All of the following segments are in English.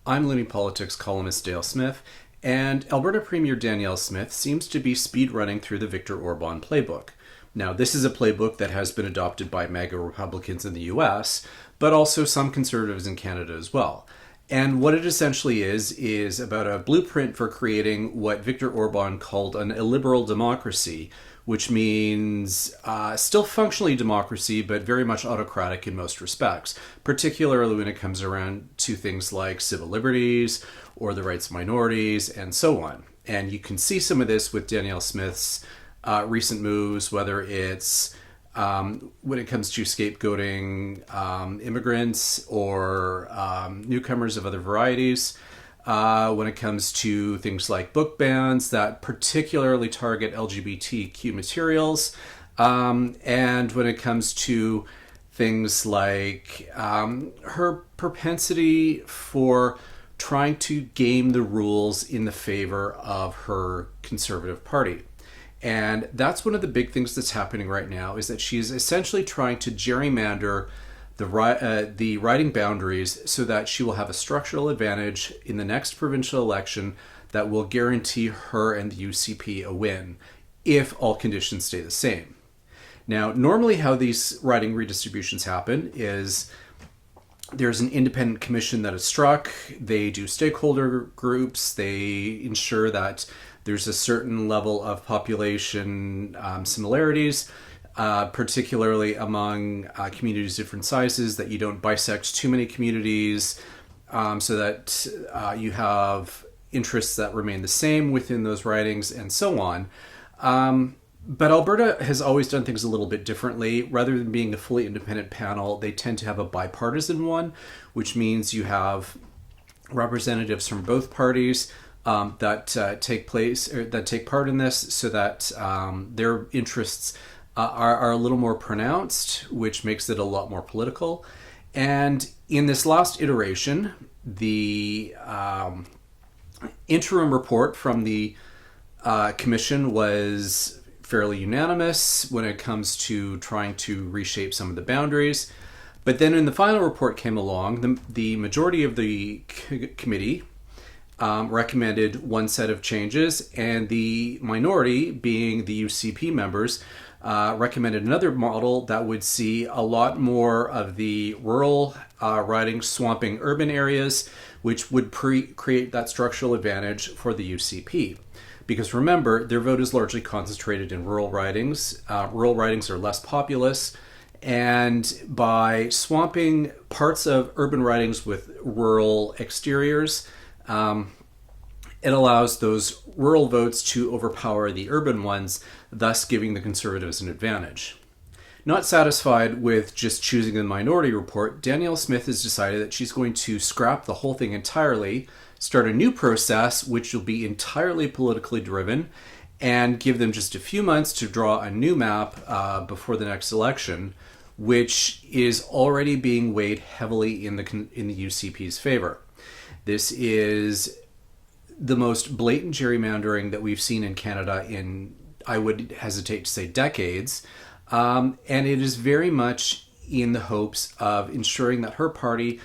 I'm Looney Politics columnist Dale Smith, and Alberta Premier Danielle Smith seems to be speedrunning through the Viktor Orban Playbook. Now, this is a playbook that has been adopted by MAGA Republicans in the US, but also some conservatives in Canada as well. And what it essentially is about a blueprint for creating what Viktor Orban called an illiberal democracy, which means still functionally democracy, but very much autocratic in most respects, particularly when it comes around to things like civil liberties or the rights of minorities and so on. And you can see some of this with Danielle Smith's recent moves, whether it's when it comes to scapegoating immigrants or newcomers of other varieties, when it comes to things like book bans that particularly target LGBTQ materials, and when it comes to things like her propensity for trying to game the rules in the favor of her Conservative Party. And that's one of the big things that's happening right now, is that she's essentially trying to gerrymander the riding boundaries so that she will have a structural advantage in the next provincial election that will guarantee her and the UCP a win if all conditions stay the same. Now, normally how these riding redistributions happen is there's an independent commission that is struck. They do stakeholder groups. They ensure that there's a certain level of population similarities, particularly among communities of different sizes, that you don't bisect too many communities, so that you have interests that remain the same within those ridings and so on. But Alberta has always done things a little bit differently. Rather than being a fully independent panel, they tend to have a bipartisan one, which means you have representatives from both parties that take part in this, so that their interests are a little more pronounced, which makes it a lot more political. And in this last iteration, the interim report from the commission was fairly unanimous when it comes to trying to reshape some of the boundaries. But then when the final report came along, the majority of the committee recommended one set of changes, and the minority, being the UCP members, recommended another model that would see a lot more of the rural riding swamping urban areas, which would create that structural advantage for the UCP. Because remember, their vote is largely concentrated in rural ridings. Rural ridings are less populous, and by swamping parts of urban ridings with rural exteriors, it allows those rural votes to overpower the urban ones, thus giving the Conservatives an advantage. Not satisfied with just choosing the minority report, Danielle Smith has decided that she's going to scrap the whole thing entirely, start a new process which will be entirely politically driven, and give them just a few months to draw a new map before the next election, which is already being weighed heavily in the UCP's favor. This is the most blatant gerrymandering that we've seen in Canada in, I would hesitate to say, decades. And it is very much in the hopes of ensuring that her party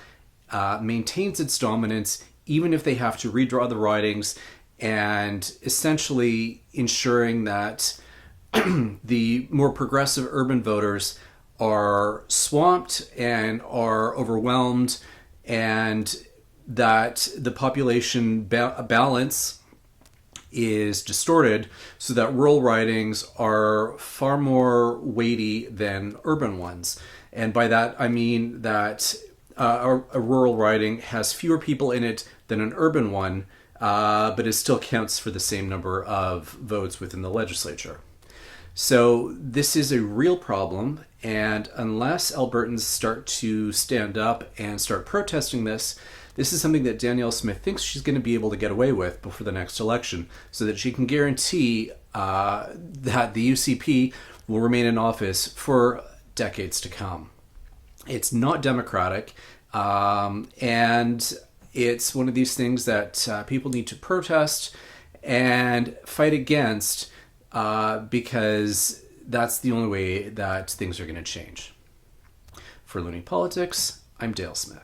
maintains its dominance, even if they have to redraw the ridings, and essentially ensuring that the more progressive urban voters are swamped and are overwhelmed, and that the population balance is distorted, so that rural ridings are far more weighty than urban ones. And by that I mean that a rural riding has fewer people in it than an urban one, but it still counts for the same number of votes within the legislature. So this is a real problem, and unless Albertans start to stand up and start protesting this is something that Danielle Smith thinks she's going to be able to get away with before the next election, so that she can guarantee that the UCP will remain in office for decades to come. It's not democratic, and it's one of these things that people need to protest and fight against, because that's the only way that things are going to change. For Looney Politics, I'm Dale Smith.